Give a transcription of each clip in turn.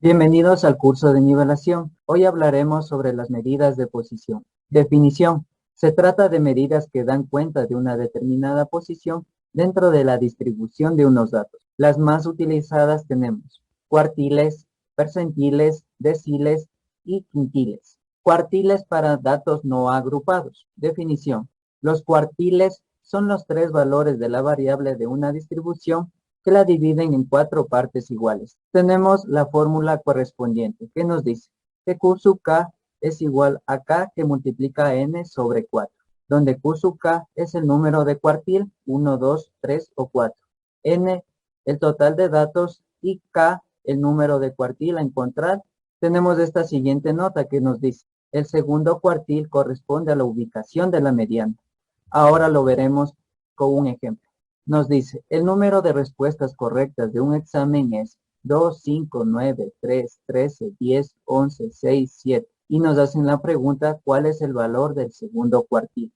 Bienvenidos al curso de nivelación. Hoy hablaremos sobre las medidas de posición. Definición. Se trata de medidas que dan cuenta de una determinada posición dentro de la distribución de unos datos. Las más utilizadas tenemos cuartiles, percentiles, deciles y quintiles. Cuartiles para datos no agrupados. Definición. Los cuartiles son los tres valores de la variable de una distribución que la dividen en cuatro partes iguales. Tenemos la fórmula correspondiente que nos dice que Q sub K es igual a K que multiplica N sobre 4, donde Q sub K es el número de cuartil 1, 2, 3 o 4. N el total de datos y K el número de cuartil a encontrar. Tenemos esta siguiente nota que nos dice el segundo cuartil corresponde a la ubicación de la mediana. Ahora lo veremos con un ejemplo. Nos dice, el número de respuestas correctas de un examen es 2, 5, 9, 3, 13, 10, 11, 6, 7. Y nos hacen la pregunta, ¿cuál es el valor del segundo cuartil?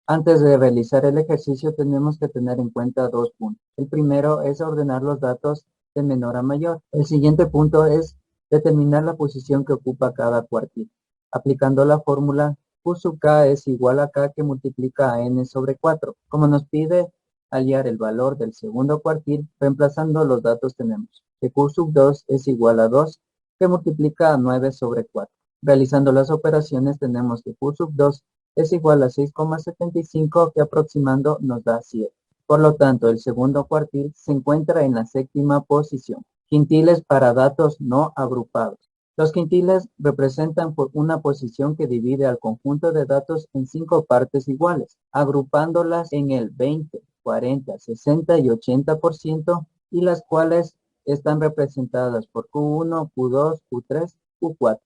Antes de realizar el ejercicio tenemos que tener en cuenta dos puntos. El primero es ordenar los datos de menor a mayor. El siguiente punto es determinar la posición que ocupa cada cuartil. Aplicando la fórmula, Q sub K es igual a K que multiplica a N sobre 4. Como nos pide hallar el valor del segundo cuartil, reemplazando los datos tenemos que Q sub 2 es igual a 2 que multiplica a 9 sobre 4. Realizando las operaciones tenemos que Q sub 2 es igual a 6,75 que aproximando nos da 7. Por lo tanto, el segundo cuartil se encuentra en la séptima posición. Quintiles para datos no agrupados. Los quintiles representan una posición que divide al conjunto de datos en 5 partes iguales, agrupándolas en el 20, 40, 60 y 80%, y las cuales están representadas por Q1, Q2, Q3, Q4.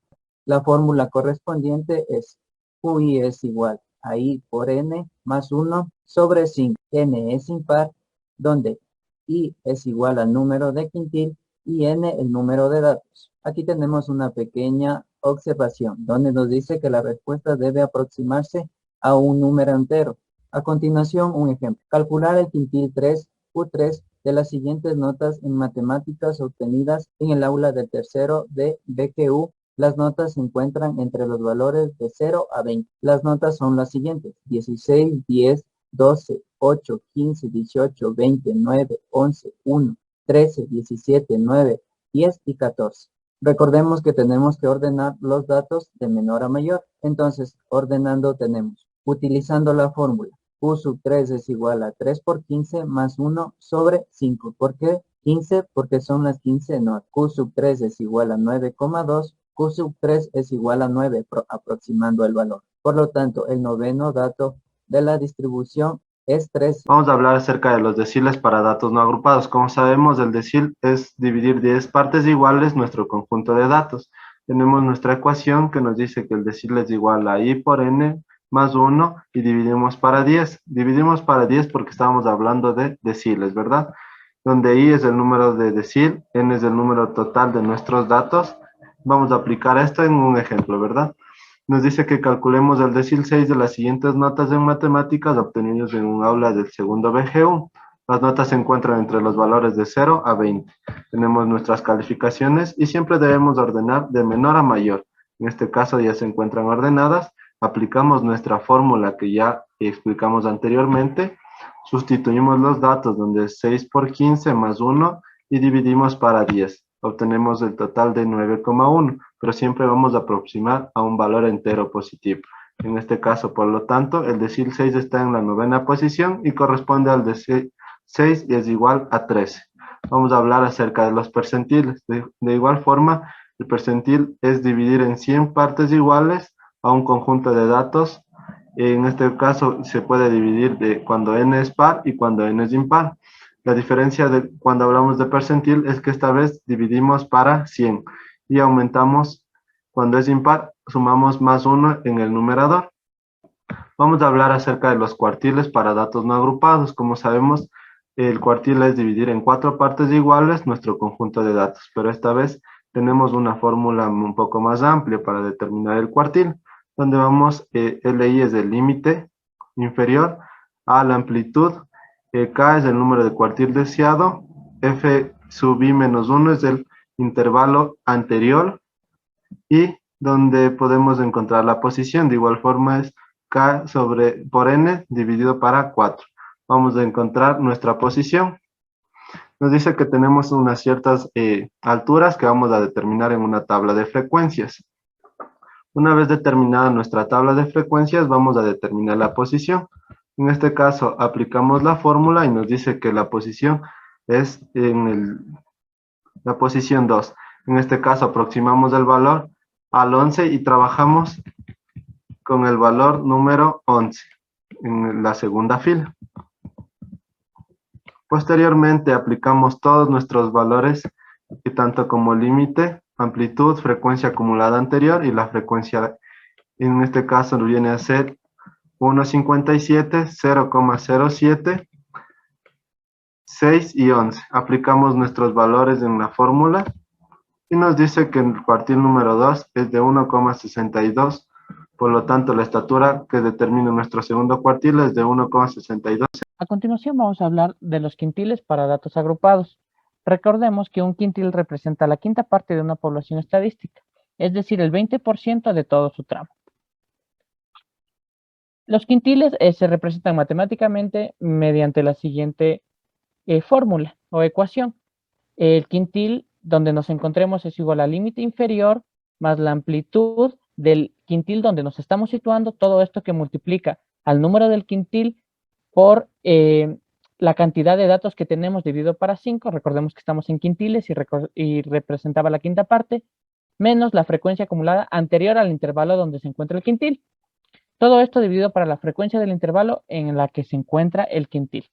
La fórmula correspondiente es QI es igual a I por N más 1 sobre 5. N es impar, donde I es igual al número de quintil y N el número de datos. Aquí tenemos una pequeña observación donde nos dice que la respuesta debe aproximarse a un número entero. A continuación, un ejemplo. Calcular el quintil 3, Q3 de las siguientes notas en matemáticas obtenidas en el aula del tercero de BQU. Las notas se encuentran entre los valores de 0 a 20. Las notas son las siguientes: 16, 10, 12, 8, 15, 18, 20, 9, 11, 1, 13, 17, 9, 10 y 14. Recordemos que tenemos que ordenar los datos de menor a mayor. Entonces, ordenando tenemos, utilizando la fórmula, Q sub 3 es igual a 3 por 15 más 1 sobre 5. ¿Por qué 15? Porque son las 15 notas. Q sub 3 es igual a 9,2. Q sub 3 es igual a 9, aproximando el valor. Por lo tanto, el noveno dato de la distribución es 3. Vamos a hablar acerca de los deciles para datos no agrupados. Como sabemos, el decil es dividir 10 partes iguales nuestro conjunto de datos. Tenemos nuestra ecuación que nos dice que el decil es igual a I por N más 1 y dividimos para 10. Dividimos para 10 porque estamos hablando de deciles, ¿verdad? Donde I es el número de decil, N es el número total de nuestros datos. Vamos a aplicar esto en un ejemplo, ¿verdad? Nos dice que calculemos el decil 6 de las siguientes notas en matemáticas obtenidos en un aula del segundo BGU. Las notas se encuentran entre los valores de 0 a 20. Tenemos nuestras calificaciones y siempre debemos ordenar de menor a mayor. En este caso ya se encuentran ordenadas. Aplicamos nuestra fórmula que ya explicamos anteriormente. Sustituimos los datos donde es 6 por 15 más 1 y dividimos para 10. Obtenemos el total de 9,1, pero siempre vamos a aproximar a un valor entero positivo. En este caso, por lo tanto, el decil 6 está en la novena posición y corresponde al decil 6 y es igual a 13. Vamos a hablar acerca de los percentiles. De igual forma, el percentil es dividir en 100 partes iguales a un conjunto de datos. En este caso, se puede dividir de cuando n es par y cuando n es impar. La diferencia de cuando hablamos de percentil es que esta vez dividimos para 100 y aumentamos cuando es impar, sumamos más 1 en el numerador. Vamos a hablar acerca de los cuartiles para datos no agrupados. Como sabemos, el cuartil es dividir en 4 partes iguales nuestro conjunto de datos, pero esta vez tenemos una fórmula un poco más amplia para determinar el cuartil, donde vamos, LI es el límite inferior a la amplitud, K es el número de cuartil deseado, F sub I menos 1 es el intervalo anterior y donde podemos encontrar la posición. De igual forma es K por N dividido para 4. Vamos a encontrar nuestra posición. Nos dice que tenemos unas ciertas alturas que vamos a determinar en una tabla de frecuencias. Una vez determinada nuestra tabla de frecuencias, vamos a determinar la posición. En este caso, aplicamos la fórmula y nos dice que la posición es la posición 2. En este caso, aproximamos el valor al 11 y trabajamos con el valor número 11 en la segunda fila. Posteriormente, aplicamos todos nuestros valores, tanto como límite, amplitud, frecuencia acumulada anterior y la frecuencia, en este caso, viene a ser 1.57, 0.07, 6 y 11. Aplicamos nuestros valores en la fórmula y nos dice que el cuartil número 2 es de 1.62. Por lo tanto, la estatura que determina nuestro segundo cuartil es de 1.62. A continuación vamos a hablar de los quintiles para datos agrupados. Recordemos que un quintil representa la quinta parte de una población estadística, es decir, el 20% de todo su tramo. Los quintiles se representan matemáticamente mediante la siguiente fórmula o ecuación. El quintil donde nos encontremos es igual al límite inferior más la amplitud del quintil donde nos estamos situando, todo esto que multiplica al número del quintil por la cantidad de datos que tenemos dividido para 5, recordemos que estamos en quintiles y representaba la quinta parte, menos la frecuencia acumulada anterior al intervalo donde se encuentra el quintil. Todo esto dividido para la frecuencia del intervalo en la que se encuentra el quintil.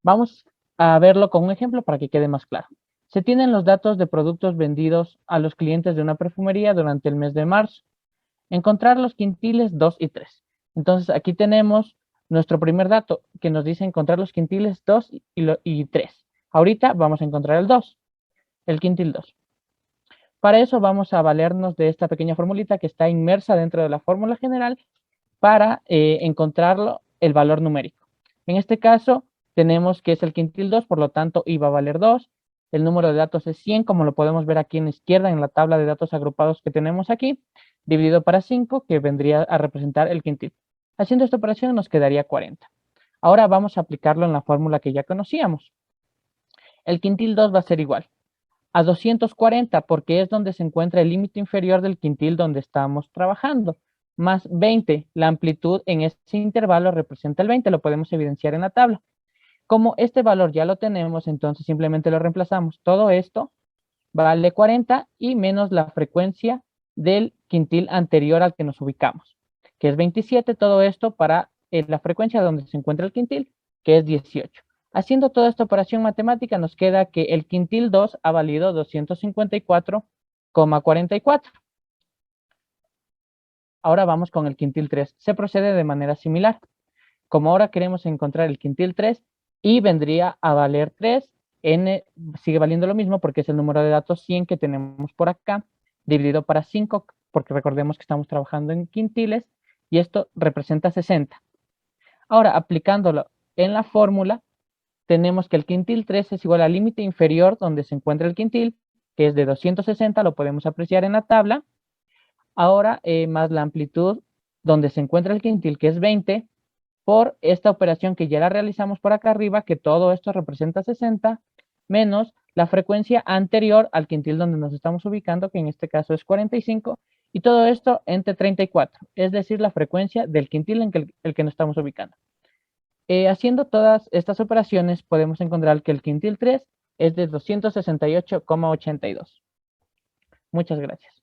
Vamos a verlo con un ejemplo para que quede más claro. Se tienen los datos de productos vendidos a los clientes de una perfumería durante el mes de marzo. Encontrar los quintiles 2 y 3. Entonces aquí tenemos nuestro primer dato que nos dice encontrar los quintiles 2 y 3. Ahorita vamos a encontrar el 2, el quintil 2. Para eso vamos a valernos de esta pequeña formulita que está inmersa dentro de la fórmula general para encontrarlo el valor numérico. En este caso tenemos que es el quintil 2, por lo tanto I va a valer 2. El número de datos es 100, como lo podemos ver aquí en la izquierda en la tabla de datos agrupados que tenemos aquí, dividido para 5, que vendría a representar el quintil. Haciendo esta operación nos quedaría 40. Ahora vamos a aplicarlo en la fórmula que ya conocíamos. El quintil 2 va a ser igual a 240 porque es donde se encuentra el límite inferior del quintil donde estamos trabajando, más 20. La amplitud en ese intervalo representa el 20, lo podemos evidenciar en la tabla. Como este valor ya lo tenemos, entonces simplemente lo reemplazamos. Todo esto vale 40 y menos la frecuencia del quintil anterior al que nos ubicamos, que es 27, todo esto para la frecuencia donde se encuentra el quintil, que es 18. Haciendo toda esta operación matemática nos queda que el quintil 2 ha valido 254,44. Ahora vamos con el quintil 3. Se procede de manera similar. Como ahora queremos encontrar el quintil 3, y vendría a valer 3, n sigue valiendo lo mismo porque es el número de datos 100 que tenemos por acá, dividido para 5, porque recordemos que estamos trabajando en quintiles, y esto representa 60. Ahora, aplicándolo en la fórmula, tenemos que el quintil 3 es igual al límite inferior donde se encuentra el quintil, que es de 260, lo podemos apreciar en la tabla. Ahora, más la amplitud donde se encuentra el quintil, que es 20, por esta operación que ya la realizamos por acá arriba, que todo esto representa 60, menos la frecuencia anterior al quintil donde nos estamos ubicando, que en este caso es 45, y todo esto entre 34, es decir, la frecuencia del quintil en el que nos estamos ubicando. Haciendo todas estas operaciones, podemos encontrar que el quintil 3 es de 268,82. Muchas gracias.